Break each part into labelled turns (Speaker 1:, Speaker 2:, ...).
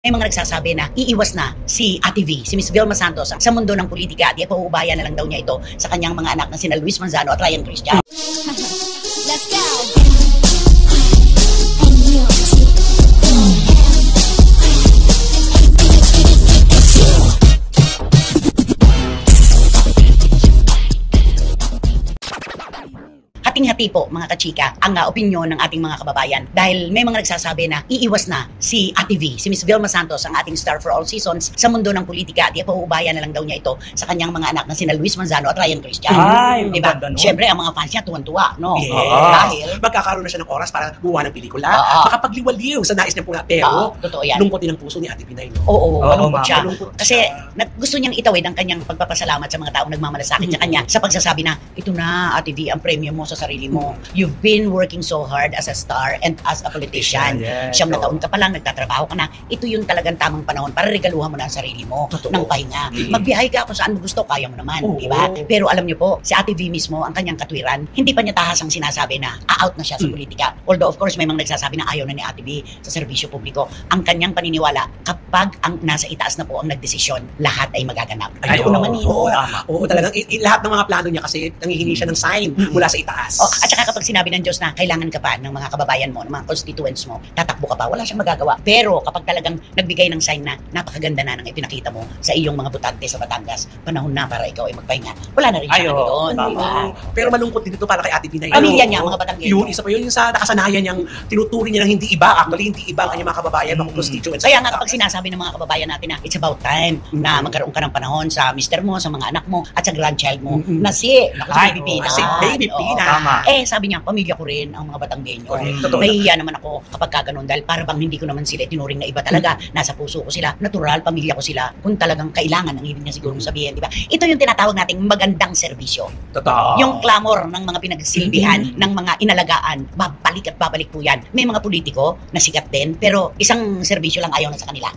Speaker 1: May mga nagsasabi na iiwas na si Ate V, si Miss Vilma Santos sa mundo ng politika at ipaubaya na lang daw niya ito sa kanyang mga anak na sina Luis Manzano at Ryan Christian.
Speaker 2: Let's go!
Speaker 1: Hating-hati po mga kachika ang opinyon ng ating mga kababayan dahil may mga nagsasabi na iiwas na si Ate V, si Miss Vilma Santos, ang ating star for all seasons sa mundo ng politika at ipaubaya na lang daw niya ito sa kanyang mga anak na sina Luis Manzano at Ryan Christian.
Speaker 3: Ay,
Speaker 1: diba?
Speaker 3: no?
Speaker 1: Siyempre ang mga fans niya tuwan-tuwa, no?
Speaker 4: Yes.
Speaker 1: Dahil
Speaker 4: magkakaroon na siya ng oras para gumawa ng pelikula, makapagliwaliw sa nais niya po nga, pero
Speaker 1: totoo yan.
Speaker 4: lungkotin ang puso ni Ate Binay. No?
Speaker 1: Oo, malungkot siya.
Speaker 4: Malungkot
Speaker 1: Kasi
Speaker 4: siya.
Speaker 1: gusto niyang itawid ang kanyang pagpapasalamat sa mga taong nagmamalasakit sa kanya sa pagsasabi na, ito na Ate V, ang premyo mo sa sarili mo. You've been working so hard as a star and as a politician.
Speaker 3: Yes.
Speaker 1: Siyam na taon ka pa lang, nagtatrabaho ka na. Ito yung talagang tamang panahon para regaluhan mo na ang sarili mo ng pahinga. Magbiyahe ka kung saan mo gusto, kaya mo naman, di ba? Pero alam niyo po, si Ate V mismo, ang kanyang katwiran, hindi pa niya tahas ang sinasabi na out na siya sa politika. Although of course, may mga nagsasabi na ayaw na ni Ate V sa serbisyo publiko. Ang kanyang paniniwala, kapag ang nasa itaas na po ang nagdesisyon, lahat ay magaganap.
Speaker 4: Ay,
Speaker 1: Oo naman yun.
Speaker 4: Oo, talagang lahat ng mga plano niya kasi nangihingi siya ng sign mula sa itaas.
Speaker 1: At saka kapag sinabi ng Diyos na kailangan ka pa ng mga kababayan mo, ng mga constituents mo, tatakbo ka pa, wala siyang magagawa. Pero kapag talagang nagbigay ng sign na napakaganda na ng ipinakita mo sa iyong mga butante sa Batangas, panahon na para ikaw ay magpahinga. Wala na rin siya doon, di ba?
Speaker 4: Pero malungkot din ito para kay Ate Binay.
Speaker 1: Pamilya niya, mga Batanggenyo.
Speaker 4: Yun, isa pa yun yung sa nakasanayan niyang tinuturing niya ng hindi iba. Actually, hindi iba ang kanyang mga kababayan, mga constituents.
Speaker 1: Kaya nga kapag sinasabi ng mga kababayan natin na it's about time na magkaroon ka ng panahon sa mister mo, sa mga anak mo, at sa grandchild mo, na si Baby Pina.
Speaker 4: Si Baby Pina.
Speaker 1: Sabi niya, pamilya ko rin ang mga Batanggenyo.
Speaker 4: Totoo.
Speaker 1: Nahihiya naman ako kapag kaganon dahil para bang hindi ko naman sila tinuring na iba talaga. Nasa puso ko sila, natural, pamilya ko sila. Kung talagang kailangan, ang ibig niya siguro sabihin, di ba? Ito yung tinatawag nating magandang serbisyo.
Speaker 4: Totoo.
Speaker 1: Yung clamor ng mga pinagsilbihan ng mga inalagaan, babalik at babalik po yan. May mga politiko na sikat din, pero isang serbisyo lang ayaw na sa kanila.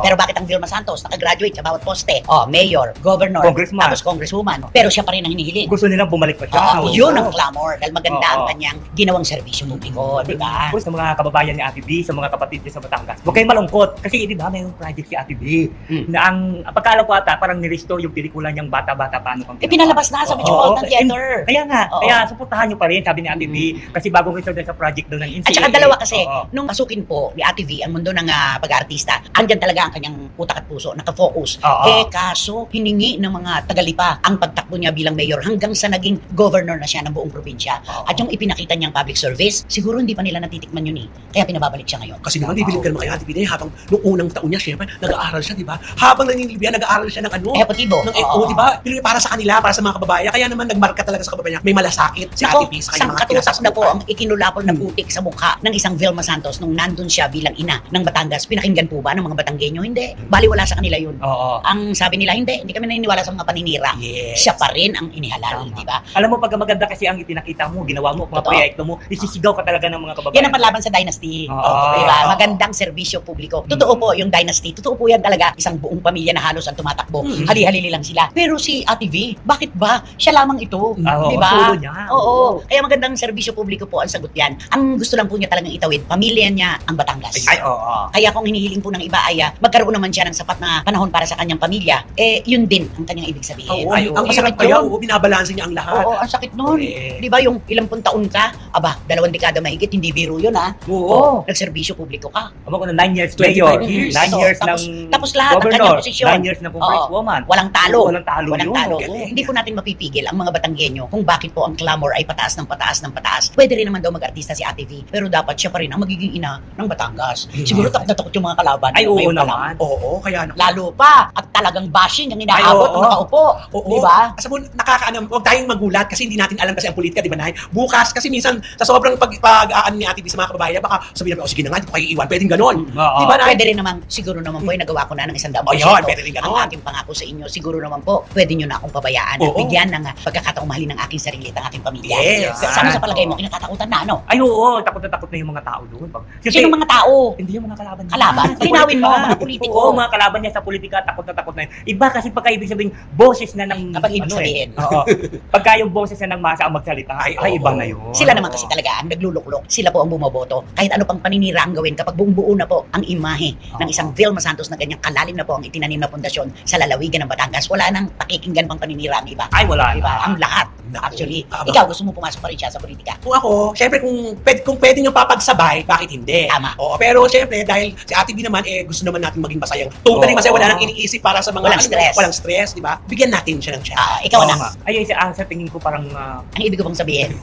Speaker 1: Pero bakit ang Vilma Santos nakagraduate sa bawat poste? Mayor, governor,
Speaker 3: Congressman,
Speaker 1: tapos congresswoman. Pero siya pa rin ang hinihiling.
Speaker 3: gusto nilang bumalik pa siya.
Speaker 1: Yun ang clamor dahil maganda ang kanyang ginawang serbisyo publiko, di ba?
Speaker 3: Sa mga kababayan ni Ate B, sa mga kapatid niya sa Batangas, huwag kayong malungkot. Kasi di ba may project si Ate B na ang pagkaalam ko ata parang nirestore yung pelikula niyang Bata-Bata Paano Kang
Speaker 1: Pinalabas na sa Metropolitan Theater.
Speaker 3: Kaya nga, kaya suportahan niyo pa rin, sabi ni Ate B, kasi bagong restore din sa project doon ng NCAA.
Speaker 1: At saka dalawa kasi, nung pasukin po ni Ate V ang mundo ng pag-aartista, andyan talaga ang kanyang utak at puso, nakafocus. Kaso, hiningi ng mga tagalipa ang pagtakbo niya bilang mayor hanggang sa naging governor na siya ng buong probinsya. At yung ipinakita niyang public service, siguro hindi pa nila natitikman yun Kaya pinababalik siya ngayon.
Speaker 4: Kasi naman, bibilib ka naman kay Ate Binay habang noong unang taon niya, syempre, nag-aaral siya, di ba? Habang nangingibiyan, nag-aaral siya ng ano?
Speaker 1: Epatibo.
Speaker 4: Ng di ba? Para sa kanila, para sa mga kababayan. Kaya naman, nagmarka talaga sa kababayan. May malasakit si Ate B sa kanyang mga
Speaker 1: katutak na po ang ikinulapol na putik sa mukha ng isang Vilma Santos nung nandun siya bilang ina ng Batangas. Pinakinggan po ba ng mga Batanggenyo? Hindi. Baliwala sa kanila yun. Ang sabi nila, hindi kami naniniwala sa mga paninira.
Speaker 4: Yes.
Speaker 1: Siya pa rin ang inihalal, di ba?
Speaker 3: Alam mo, pag maganda kasi ang itinakita mo, ginawa mo, mga proyekto mo, isisigaw ka talaga ng mga kababayan.
Speaker 1: Yan ang panlaban sa Dynasty. Diba? Magandang serbisyo publiko. Totoo po yung Dynasty. Totoo po yan talaga. Isang buong pamilya na halos ang tumatakbo. Hali-halili lang sila. Pero si Ate V, bakit ba? Siya lamang ito. Diba?
Speaker 3: Solo niya.
Speaker 1: Oo. Kaya magandang serbisyo publiko po ang sagot yan. Ang gusto lang po niya talagang itawid, pamilya niya ang Batangas. Kaya kung hinihiling po ng iba ay magkaroon naman siya ng sapat na panahon para sa kanyang pamilya, yun din ang kanyang ibig sabihin.
Speaker 4: Ang hirap kaya, binabalansin niya ang lahat.
Speaker 1: Oo, ang sakit nun. Di ba yung ilang pun taon ka, 2 dekada mahigit, hindi biro yun nagserbisyo publiko ka.
Speaker 3: Amo ko na 9 years mayor, 9 years
Speaker 1: tapos lahat ng kanyang posisyon.
Speaker 3: 9 years ng congresswoman.
Speaker 1: Walang talo.
Speaker 3: Walang talo.
Speaker 1: Hindi po natin mapipigil ang mga Batanggenyo kung bakit po ang clamor ay pataas ng pataas ng pataas. Pwede rin naman daw mag-artista si Ate V, pero dapat siya pa rin ang magiging ina ng Batangas. Siguro takot na takot yung mga kalaban.
Speaker 3: Oo naman.
Speaker 4: Oo, kaya
Speaker 1: lalo pa, at talagang bashing ang inaabot ng nakaupo. Di ba?
Speaker 4: Kasi po, huwag tayong magulat kasi hindi natin alam kasi ang politika, di ba, Nay? Bukas, kasi minsan, sa sobrang pag-aan ni Ate B sa mga kababayan, baka sabihin namin, sige na nga, hindi ko kayo iiwan. Pwedeng ganon. Di ba, Nay?
Speaker 1: Pwede rin naman, siguro naman po, nagawa ko na ng 100%.
Speaker 4: Pwede rin ganon.
Speaker 1: Ang aking pangako sa inyo, siguro naman po, pwede nyo na akong pabayaan at bigyan ng pagkakataong mahalin ng aking sarili at ang aking pamilya.
Speaker 4: Yes.
Speaker 1: Sana sa palagay mo, kinatatakutan na, ano?
Speaker 3: Ay, oo, takot na yung mga tao doon.
Speaker 1: Sino mga tao?
Speaker 3: Hindi yung mga kalaban niya.
Speaker 1: Kalaban? Linawin mo, mga politiko.
Speaker 3: Oo, mga kalaban niya sa politika, takot na yun. Iba kasi pagka ibig sabihin, boses na ng...
Speaker 1: Kapag ibig sabihin.
Speaker 3: Pagka yung boses na ng masa ang magsalita, magsasalita,
Speaker 4: Ay,
Speaker 3: ay
Speaker 4: oo.
Speaker 3: iba na yun.
Speaker 1: Sila naman kasi talaga ang nagluluklok. Sila po ang bumoboto. Kahit ano pang paninira ang gawin kapag buong-buo na po ang imahe ng isang Vilma Santos na ganyang kalalim na po ang itinanim na pundasyon sa lalawigan ng Batangas, wala nang pakikinggan pang paninira ang iba.
Speaker 3: Ay, wala
Speaker 1: Diba?
Speaker 3: na.
Speaker 1: Ang lahat.
Speaker 4: Naku,
Speaker 1: Actually,
Speaker 4: tama.
Speaker 1: ikaw gusto mo pumasok pa rin siya sa politika.
Speaker 4: Kung ako, syempre kung pwede nyo papagsabay, bakit hindi?
Speaker 1: Tama.
Speaker 4: Oo, pero syempre, dahil si Ate B naman, gusto naman natin maging masayang. Totally
Speaker 3: Oo.
Speaker 4: masaya, wala nang iniisip para sa mga...
Speaker 1: Walang stress.
Speaker 4: Walang stress, di ba? Bigyan natin siya ng chance.
Speaker 1: Ikaw
Speaker 3: Oo
Speaker 1: na.
Speaker 3: nga. Ay, sa tingin ko parang
Speaker 1: Ang ibig ko bang sabihin.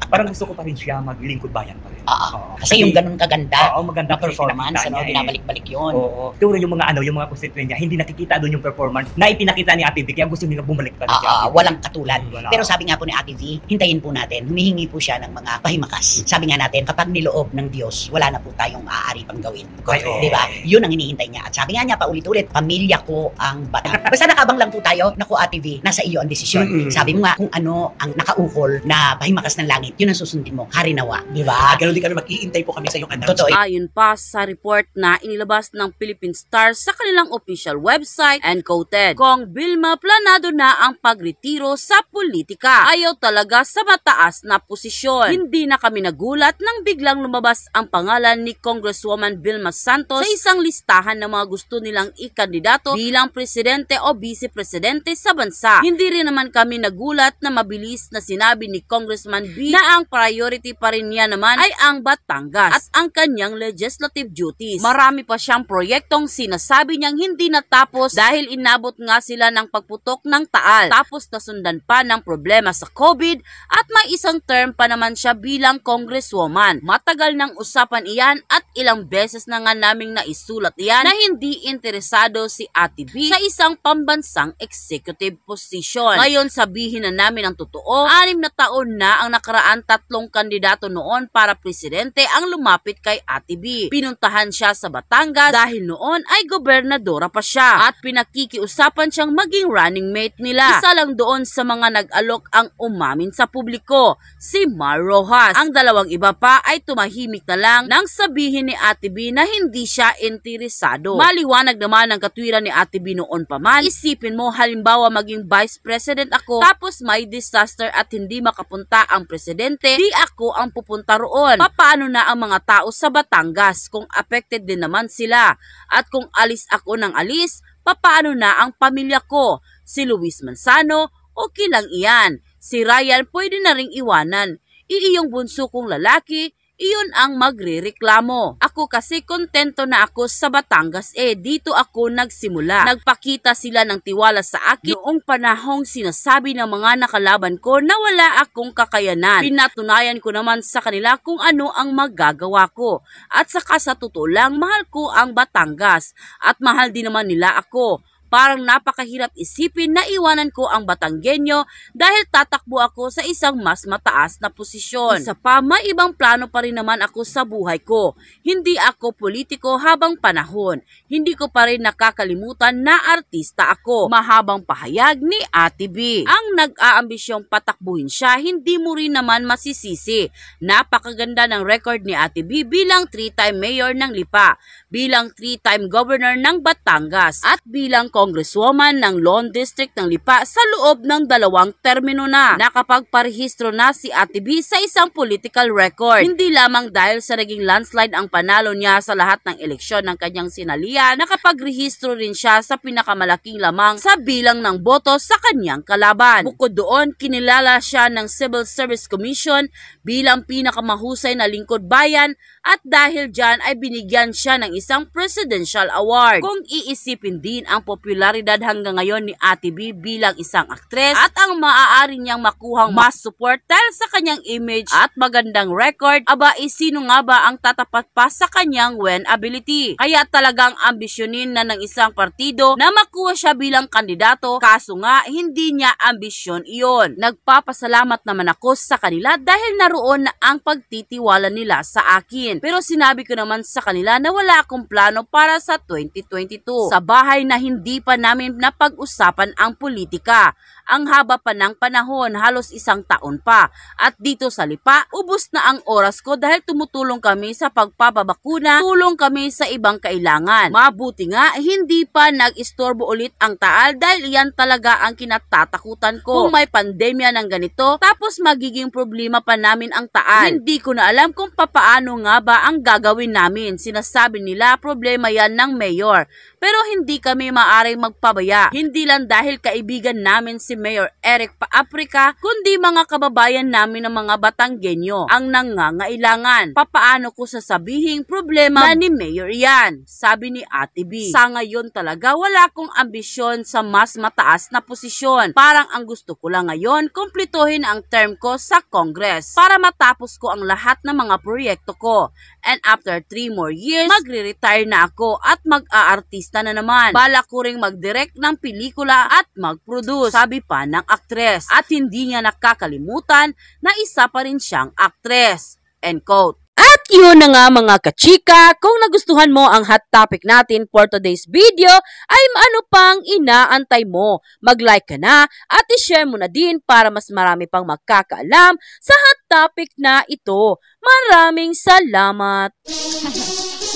Speaker 3: parang gusto ko pa rin siya maglingkod bayan pa rin. Oo.
Speaker 1: Kasi yung ganun kaganda,
Speaker 3: Oo, maganda
Speaker 1: na performance,
Speaker 3: nakikita
Speaker 1: ano,
Speaker 3: niya eh.
Speaker 1: binabalik-balik yun.
Speaker 3: Oo. Siguro yung mga constituent niya, hindi nakikita doon yung performance na ipinakita ni Ate Vicky, kaya gusto nila bumalik pa rin si Ate Vicky.
Speaker 1: Walang katulad.
Speaker 3: Wala.
Speaker 1: Pero sabi nga po ni Ate V, hintayin po natin, humihingi po siya ng mga pahimakas. Sabi nga natin, kapag niloob ng Diyos, wala na po tayong maaari pang gawin.
Speaker 4: Correct.
Speaker 1: Di ba? Yun ang hinihintay niya. At sabi nga niya, paulit-ulit, pamilya ko ang bata. Basta nakabang lang po tayo, naku Ate V, nasa iyo ang desisyon.
Speaker 4: Mm-mm.
Speaker 1: Sabi mo nga, kung ano ang nakaukol na pahimakas ng langit, yun ang susundin mo. Harinawa. Di ba?
Speaker 4: At ganoon din kami, mag-iintay po kami sa iyong announcement.
Speaker 1: Totoo.
Speaker 5: Ayon pa sa report na inilabas ng Philippine Star sa kanilang official website and quoted, Kong Vilma, planado na ang pagretiro sa politika. Ayaw talaga sa mataas na posisyon. Hindi na kami nagulat nang biglang lumabas ang pangalan ni Congresswoman Vilma Santos sa isang listahan ng mga gusto nilang ikandidato bilang presidente o vice-presidente sa bansa. Hindi rin naman kami nagulat na mabilis na sinabi ni Congressman B na ang priority pa rin niya naman ay ang Batangas at ang kanyang legislative duties. Marami pa siyang proyektong sinasabi niyang hindi natapos dahil inabot nga sila ng pagputok ng taal. Tapos nasundan pa ng problema sa COVID at may isang term pa naman siya bilang congresswoman. Matagal nang usapan iyan at ilang beses na nga naming naisulat iyan na hindi interesado si Ate B sa isang pambansang executive position. Ngayon sabihin na namin ang totoo, 6 na taon na ang nakaraan 3 kandidato noon para presidente ang lumapit kay Ate B. Pinuntahan siya sa Batangas dahil noon ay gobernadora pa siya at pinakikiusapan siyang maging running mate nila. Isa lang doon sa mga nag-alok ang umamin sa publiko, si Mar Rojas. Ang dalawang iba pa ay tumahimik na lang nang sabihin ni Ate B na hindi siya interesado. Maliwanag naman ang katwiran ni Ate B noon pa man. Isipin mo halimbawa maging vice president ako tapos may disaster at hindi makapunta ang presidente, di ako ang pupunta roon. Paano na ang mga tao sa Batangas kung affected din naman sila? At kung alis ako ng alis, paano na ang pamilya ko? Si Luis Manzano, okay lang iyan. Si Ryan pwede na ring iwanan. Iyong bunso kong lalaki, iyon ang magrereklamo. Ako kasi kontento na ako sa Batangas dito ako nagsimula. Nagpakita sila ng tiwala sa akin noong panahong sinasabi ng mga nakalaban ko na wala akong kakayanan. Pinatunayan ko naman sa kanila kung ano ang magagawa ko. At saka sa totoo lang, mahal ko ang Batangas at mahal din naman nila ako. Parang napakahirap isipin na iwanan ko ang Batanggenyo dahil tatakbo ako sa isang mas mataas na posisyon. Isa pa, may ibang plano pa rin naman ako sa buhay ko. Hindi ako politiko habang panahon. Hindi ko pa rin nakakalimutan na artista ako. Mahabang pahayag ni Ate B. Ang nag-aambisyong patakbuhin siya, hindi mo rin naman masisisi. Napakaganda ng record ni Ate B bilang 3-time mayor ng Lipa, bilang 3-time governor ng Batangas, at bilang congresswoman ng Lone District ng Lipa sa loob ng 2 termino na. Nakapagparehistro na si Ate B sa isang political record. Hindi lamang dahil sa naging landslide ang panalo niya sa lahat ng eleksyon ng kanyang sinalihan, nakapagrehistro rin siya sa pinakamalaking lamang sa bilang ng boto sa kanyang kalaban. Bukod doon, kinilala siya ng Civil Service Commission bilang pinakamahusay na lingkod bayan at dahil dyan ay binigyan siya ng isang presidential award. Kung iisipin din ang popularidad hanggang ngayon ni Ate B bilang isang aktres at ang maaari niyang makuhang mas support dahil sa kanyang image at magandang record, aba sino nga ba ang tatapat pa sa kanyang win ability? Kaya talagang ambisyonin na ng isang partido na makuha siya bilang kandidato, kaso nga hindi niya ambisyon iyon. Nagpapasalamat naman ako sa kanila dahil naroon na ang pagtitiwala nila sa akin. Pero sinabi ko naman sa kanila na wala akong plano para sa 2022. Sa bahay na hindi hindi pa namin napag-usapan ang politika. Ang haba pa ng panahon, halos 1 taon pa. At dito sa Lipa, ubos na ang oras ko dahil tumutulong kami sa pagpapabakuna, tulong kami sa ibang kailangan. Mabuti nga, hindi pa nag-istorbo ulit ang Taal dahil yan talaga ang kinatatakutan ko. Kung may pandemya ng ganito, tapos magiging problema pa namin ang Taal. Hindi ko na alam kung papaano nga ba ang gagawin namin. Sinasabi nila problema yan ng mayor. Pero hindi kami maaring magpabaya. Hindi lang dahil kaibigan namin si Mayor Eric Paaprica, kundi mga kababayan namin ng mga Batanggenyo ang nangangailangan. Papaano ko sasabihin problema na ni Mayor yan? Sabi ni Ate B. Sa ngayon talaga wala akong ambisyon sa mas mataas na posisyon. Parang ang gusto ko lang ngayon, kumpletuhin ang term ko sa Congress para matapos ko ang lahat ng mga proyekto ko. And after 3 more years, magre-retire na ako at mag-aartista na naman. Balak ko ring mag-direct ng pelikula at mag-produce, sabi pa ng aktres. At hindi niya nakakalimutan na isa pa rin siyang aktres. End quote. At yun na nga mga kachika, kung nagustuhan mo ang hot topic natin for today's video, ay ano pang inaantay mo? Mag-like ka na at i-share mo na din para mas marami pang magkakaalam sa hot topic na ito. Maraming salamat!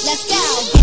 Speaker 2: Let's go.